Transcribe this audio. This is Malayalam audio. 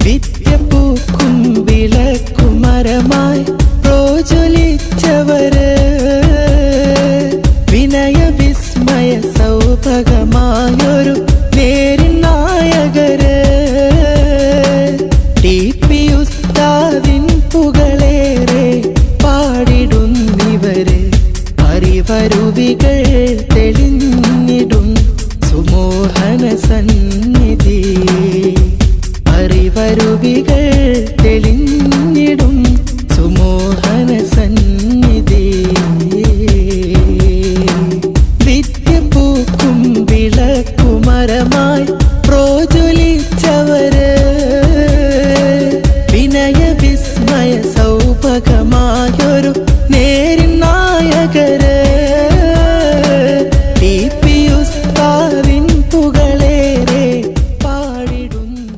വിദ്യപൂക്കും വിളക്കുമരമായി പ്രോജ്വലിച്ചവര്, വിനയ വിസ്മയ സൗഭഗമായൊരു നേരിൻ നായകര്, ടി.പി. ഉസ്താദിൻ പുകളേറെ പാടിടുന്നിവര്. അറിവരുവികൾ തെളിഞ്ഞിടും സുമോഹന സന്നിധി, അറിവരുവികൾ